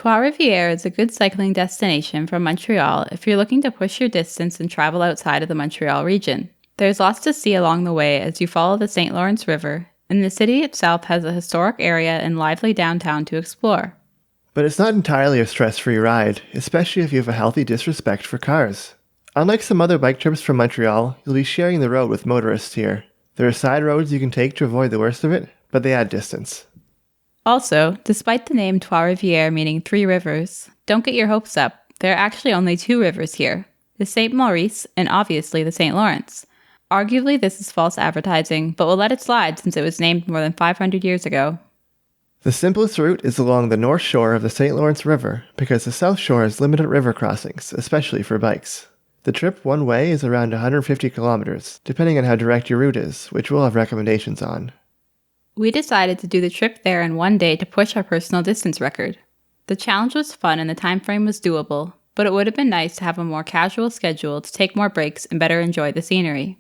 Trois-Rivières is a good cycling destination from Montreal if you're looking to push your distance and travel outside of the Montreal region. There's lots to see along the way as you follow the St. Lawrence River, and the city itself has a historic area and lively downtown to explore. But it's not entirely a stress-free ride, especially if you have a healthy disrespect for cars. Unlike some other bike trips from Montreal, you'll be sharing the road with motorists here. There are side roads you can take to avoid the worst of it, but they add distance. Also, despite the name Trois-Rivières meaning three rivers, don't get your hopes up. There are actually only two rivers here, the St. Maurice and obviously the St. Lawrence. Arguably this is false advertising, but we'll let it slide since it was named more than 500 years ago. The simplest route is along the north shore of the St. Lawrence River because the south shore has limited river crossings, especially for bikes. The trip one way is around 150 kilometers, depending on how direct your route is, which we'll have recommendations on. We decided to do the trip there in one day to push our personal distance record. The challenge was fun and the time frame was doable, but it would have been nice to have a more casual schedule to take more breaks and better enjoy the scenery.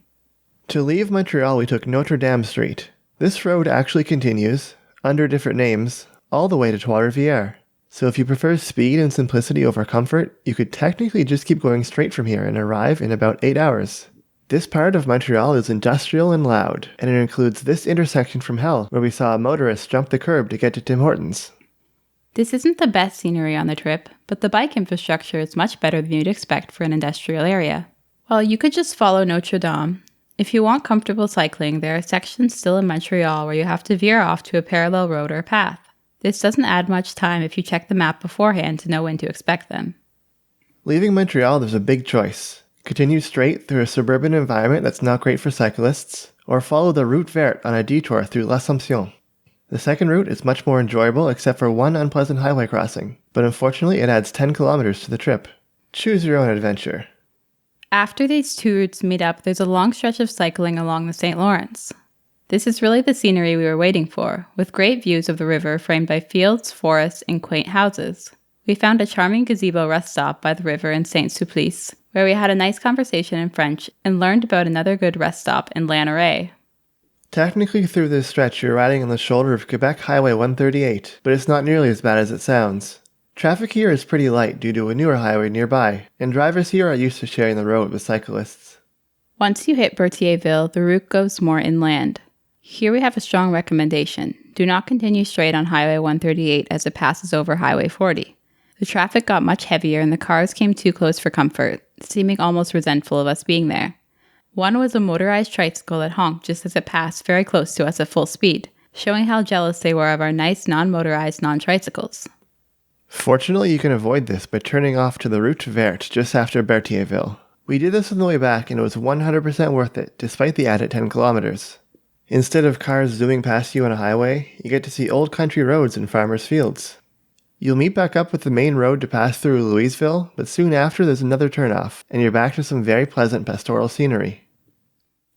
To leave Montreal, we took Notre Dame Street. This road actually continues, under different names, all the way to Trois-Rivieres. So if you prefer speed and simplicity over comfort, you could technically just keep going straight from here and arrive in about 8 hours. This part of Montreal is industrial and loud, and it includes this intersection from hell where we saw a motorist jump the curb to get to Tim Hortons. This isn't the best scenery on the trip, but the bike infrastructure is much better than you'd expect for an industrial area. Well, you could just follow Notre Dame. If you want comfortable cycling, there are sections still in Montreal where you have to veer off to a parallel road or path. This doesn't add much time if you check the map beforehand to know when to expect them. Leaving Montreal, there's a big choice. Continue straight through a suburban environment that's not great for cyclists, or follow the Route Verte on a detour through L'Assomption. The second route is much more enjoyable except for one unpleasant highway crossing, but unfortunately it adds 10 kilometers to the trip. Choose your own adventure. After these two routes meet up, there's a long stretch of cycling along the St. Lawrence. This is really the scenery we were waiting for, with great views of the river framed by fields, forests, and quaint houses. We found a charming gazebo rest stop by the river in Saint Sulpice, where we had a nice conversation in French and learned about another good rest stop in Lanneray. Technically through this stretch you're riding on the shoulder of Quebec Highway 138, but it's not nearly as bad as it sounds. Traffic here is pretty light due to a newer highway nearby, and drivers here are used to sharing the road with cyclists. Once you hit Berthierville, the route goes more inland. Here we have a strong recommendation. Do not continue straight on Highway 138 as it passes over Highway 40. The traffic got much heavier and the cars came too close for comfort, seeming almost resentful of us being there. One was a motorized tricycle that honked just as it passed very close to us at full speed, showing how jealous they were of our nice non-motorized non-tricycles. Fortunately, you can avoid this by turning off to the Route Verte just after Berthierville. We did this on the way back and it was 100% worth it, despite the added 10 kilometers. Instead of cars zooming past you on a highway, you get to see old country roads and farmers' fields. You'll meet back up with the main road to pass through Louisville, but soon after there's another turnoff, and you're back to some very pleasant pastoral scenery.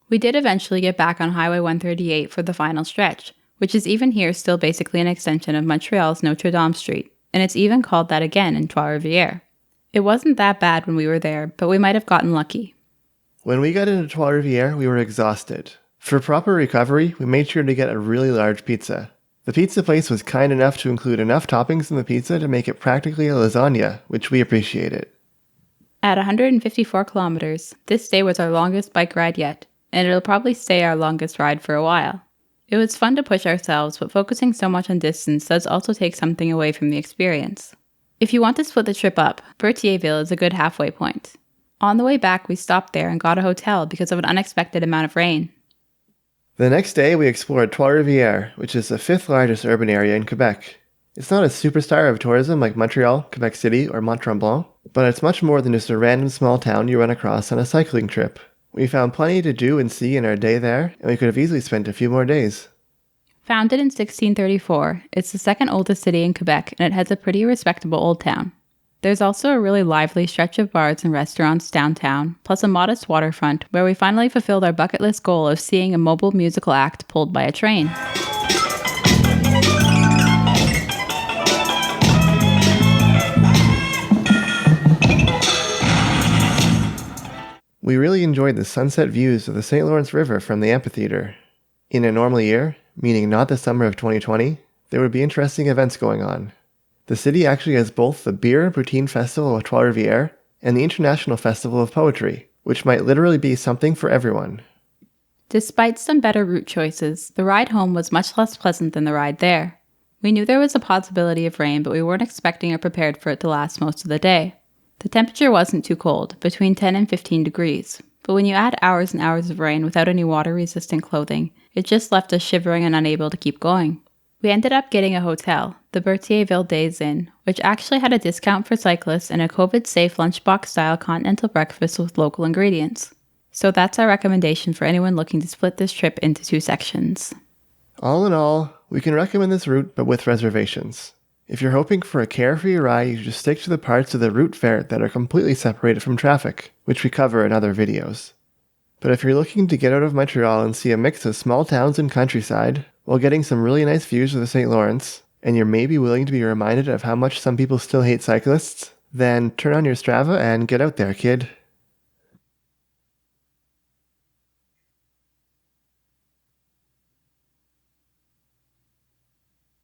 We did eventually get back on Highway 138 for the final stretch, which is even here still basically an extension of Montreal's Notre Dame Street, and it's even called that again in Trois-Rivieres. It wasn't that bad when we were there, but we might have gotten lucky. When we got into Trois-Rivieres, we were exhausted. For proper recovery, we made sure to get a really large pizza. The pizza place was kind enough to include enough toppings in the pizza to make it practically a lasagna, which we appreciated. At 154 kilometers, this day was our longest bike ride yet, and it'll probably stay our longest ride for a while. It was fun to push ourselves, but focusing so much on distance does also take something away from the experience. If you want to split the trip up, Berthierville is a good halfway point. On the way back, we stopped there and got a hotel because of an unexpected amount of rain. The next day, we explored Trois-Rivieres, which is the 5th largest urban area in Quebec. It's not a superstar of tourism like Montreal, Quebec City, or Mont-Tremblant, but it's much more than just a random small town you run across on a cycling trip. We found plenty to do and see in our day there, and we could have easily spent a few more days. Founded in 1634, it's the second oldest city in Quebec, and it has a pretty respectable old town. There's also a really lively stretch of bars and restaurants downtown, plus a modest waterfront where we finally fulfilled our bucket list goal of seeing a mobile musical act pulled by a train. We really enjoyed the sunset views of the St. Lawrence River from the amphitheater. In a normal year, meaning not the summer of 2020, there would be interesting events going on. The city actually has both the beer and poutine festival of Trois-Rivieres and the International Festival of Poetry, which might literally be something for everyone. Despite some better route choices, the ride home was much less pleasant than the ride there. We knew there was a possibility of rain, but we weren't expecting or prepared for it to last most of the day. The temperature wasn't too cold, between 10 and 15 degrees, but when you add hours and hours of rain without any water-resistant clothing, it just left us shivering and unable to keep going. We ended up getting a hotel, the Berthierville Days Inn, which actually had a discount for cyclists and a COVID-safe lunchbox-style continental breakfast with local ingredients. So that's our recommendation for anyone looking to split this trip into 2 sections. All in all, we can recommend this route, but with reservations. If you're hoping for a carefree ride, you should stick to the parts of the route verte that are completely separated from traffic, which we cover in other videos. But if you're looking to get out of Montreal and see a mix of small towns and countryside, while getting some really nice views of the St. Lawrence, and you're maybe willing to be reminded of how much some people still hate cyclists, then turn on your Strava and get out there, kid.